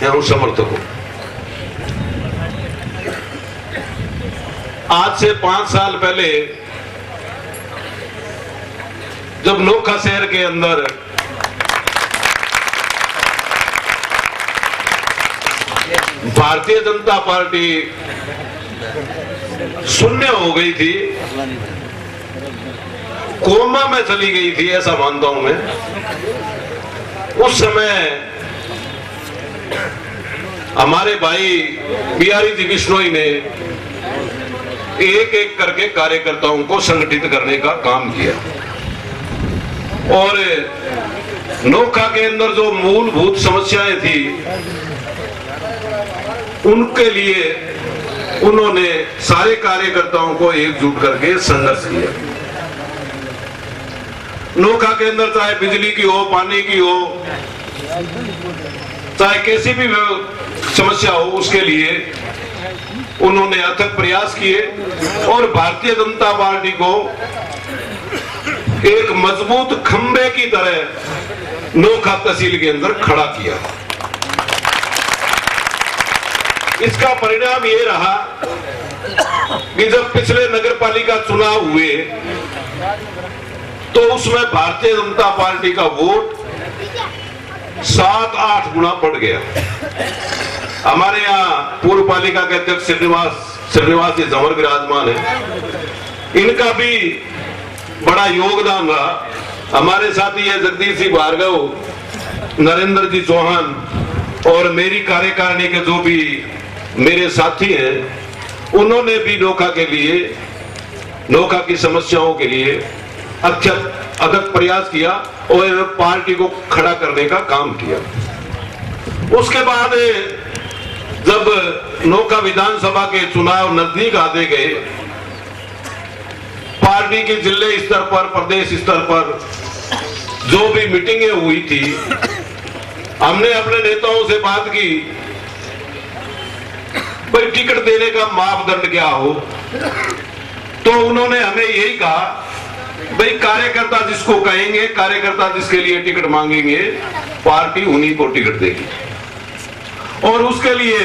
एवं समर्थकों, आज से 5 साल पहले जब नोखा शहर के अंदर भारतीय जनता पार्टी शून्य हो गई थी, कोमा में चली गई थी, ऐसा मानता हूं मैं। उस समय हमारे भाई बिहारी जी बिश्नोई ने एक एक करके कार्यकर्ताओं को संगठित करने का काम किया और नोखा के अंदर जो मूलभूत समस्याएं थी उनके लिए उन्होंने सारे कार्यकर्ताओं को एकजुट करके संघर्ष किया। नोखा के अंदर चाहे बिजली की हो, पानी की हो, चाहे कैसी भी समस्या हो, उसके लिए उन्होंने अथक प्रयास किए और भारतीय जनता पार्टी को एक मजबूत खंबे की तरह नोखा तहसील के अंदर खड़ा किया। इसका परिणाम ये रहा कि जब पिछले नगरपालिका चुनाव हुए तो उसमें भारतीय जनता पार्टी का वोट 7-8 गुना बढ़ गया। हमारे यहाँ पूर्व पालिका के अध्यक्ष श्रीनिवास जी जमर विराजमान है, इनका भी बड़ा योगदान रहा। हमारे साथी है जगदीश जी भार्गव, नरेंद्र जी चौहान और मेरी कार्यकारिणी के जो भी मेरे साथी हैं, उन्होंने भी नोखा के लिए, नोखा की समस्याओं के लिए अथक प्रयास किया और पार्टी को खड़ा करने का काम किया। उसके बाद जब नोखा विधानसभा के चुनाव नजदीक आते गए, पार्टी की जिले स्तर पर, प्रदेश स्तर पर जो भी मीटिंगें हुई थी, हमने अपने नेताओं से बात की भाई टिकट देने का मापदंड क्या हो, तो उन्होंने हमें यही कहा भाई कार्यकर्ता जिसको कहेंगे, कार्यकर्ता जिसके लिए टिकट मांगेंगे, पार्टी उन्हीं को टिकट देगी। और उसके लिए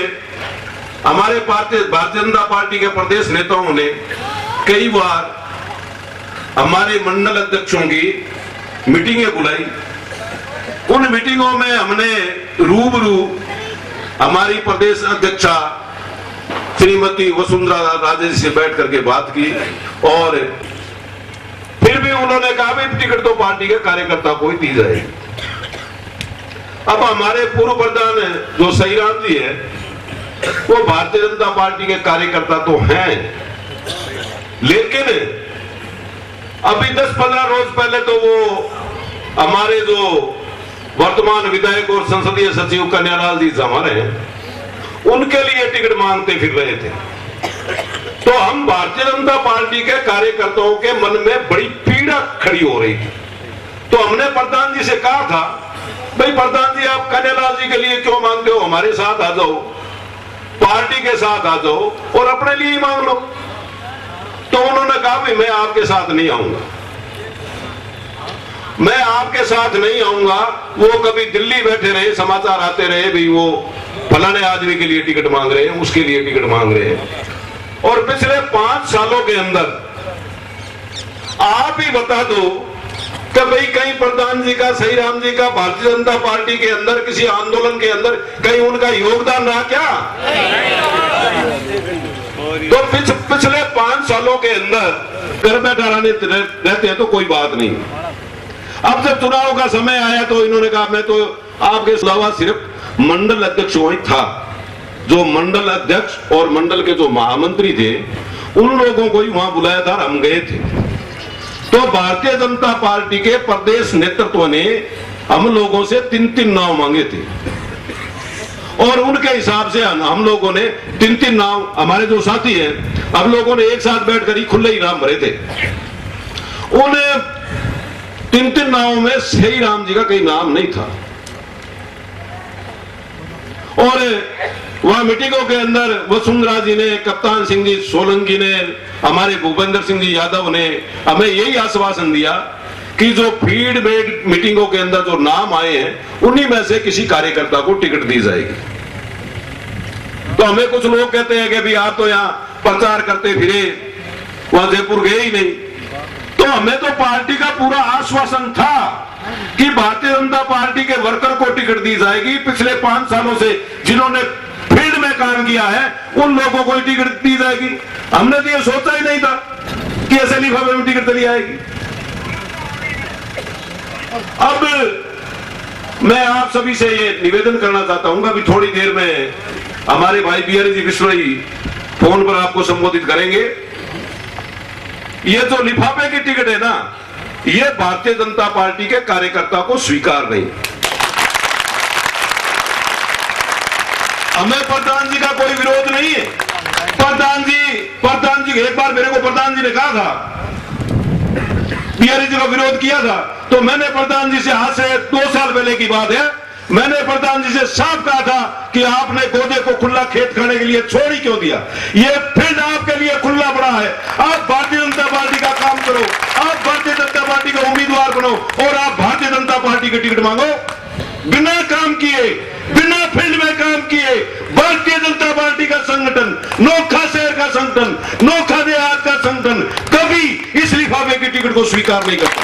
हमारे भारतीय जनता पार्टी के प्रदेश नेताओं ने कई बार हमारे मंडल अध्यक्षों की मीटिंगें बुलाई। उन मीटिंगों में हमने रूबरू हमारी प्रदेश अध्यक्षा श्रीमती वसुंधरा राजे से बैठ करके बात की और फिर भी उन्होंने कहा भाई टिकट तो पार्टी के कार्यकर्ता को ही दी जाएगी। अब हमारे पूर्व प्रधान जो सहीराम जी है, वो भारतीय जनता पार्टी के कार्यकर्ता तो हैं, लेकिन अभी 10-15 रोज पहले तो वो हमारे जो वर्तमान विधायक और संसदीय सचिव कन्यालाल जी जमर हैं, उनके लिए टिकट मांगते फिर रहे थे। तो हम भारतीय जनता पार्टी के कार्यकर्ताओं के मन में बड़ी पीड़ा खड़ी हो रही थी। तो हमने प्रधान जी से कहा था भाई प्रधान जी आप कन्यालाल जी के लिए क्यों मांगते हो, हमारे साथ आ जाओ, पार्टी के साथ आ जाओ और अपने लिए ही मांग लो। तो उन्होंने कहा भाई मैं आपके साथ नहीं आऊंगा, मैं आपके साथ नहीं आऊंगा। वो कभी दिल्ली बैठे रहे, समाचार आते रहे भाई वो फलाने आदमी के लिए टिकट मांग रहे हैं, उसके लिए टिकट मांग रहे हैं। और पिछले 5 सालों के अंदर आप ही बता दो कि भाई कहीं प्रधान जी का, सहीराम जी का भारतीय जनता पार्टी के अंदर किसी आंदोलन के अंदर कहीं उनका योगदान रहा क्या? तो पिछले 5 सालों के अंदर घर बैठा रहते हैं तो कोई बात नहीं। अब जब चुनाव का समय आया तो इन्होंने कहा मैं तो आपके अलावा सिर्फ मंडल अध्यक्ष वही था। जो मंडल अध्यक्ष और मंडल के जो महामंत्री थे उन लोगों को ही वहां बुलाया था, हम गए थे। तो भारतीय जनता पार्टी के प्रदेश नेतृत्व ने हम लोगों से 3-3 नाव मांगे थे और उनके हिसाब से हम लोगों ने 3-3 नाव, हमारे जो साथी हैं, हम लोगों ने एक साथ बैठकर ही खुले ही नाम भरे थे। उन्हें 3-3 नावों में सहीराम जी का कहीं नाम नहीं था। और वहां मीटिंगों के अंदर वसुंधरा जी ने, कप्तान सिंह जी सोलंकी ने, हमारे भूपेंद्र सिंह जी यादव ने हमें यही आश्वासन दिया कि जो फीडबैक मीटिंगों के अंदर जो नाम आए हैं उन्हीं में से किसी कार्यकर्ता को टिकट दी जाएगी। तो हमें कुछ लोग कहते हैं कि भी आप तो यहाँ प्रचार करते फिरे, वहां जयपुर गए ही नहीं। तो हमें तो पार्टी का पूरा आश्वासन था कि भारतीय जनता पार्टी के वर्कर को टिकट दी जाएगी। पिछले 5 सालों से जिन्होंने फील्ड में काम किया है उन लोगों को टिकट दी जाएगी। हमने तो ये सोचा ही नहीं था कि ऐसे लिफाफे में टिकट चली आएगी। अब मैं आप सभी से ये निवेदन करना चाहता हूं, अभी थोड़ी देर में हमारे भाई बिहारी जी बिश्नोई फोन पर आपको संबोधित करेंगे। ये जो लिफाफे की टिकट है ना, ये भारतीय जनता पार्टी के कार्यकर्ता को स्वीकार नहीं। हमें प्रधान जी का कोई विरोध नहीं है। प्रधान जी एक बार मेरे को प्रधान जी ने कहा था, बिहारी जी का विरोध किया था, तो मैंने प्रधान जी से आज से 2 साल पहले की बात है, मैंने प्रधान जी से साफ कहा था कि आपने गोदे को खुला खेत खाने के लिए छोड़ ही क्यों दिया। ये फील्ड आपके लिए खुला पड़ा है। आप भारतीय जनता पार्टी का काम करो, आप भारतीय जनता पार्टी का उम्मीदवार बनो और आप भारतीय जनता पार्टी की टिकट मांगो। बिना काम किए, बिना फील्ड में काम किए भारतीय जनता पार्टी का संगठन, नोखा शहर का संगठन, नोखा देहात का संगठन कभी इस लिफाफे की टिकट को स्वीकार नहीं करता।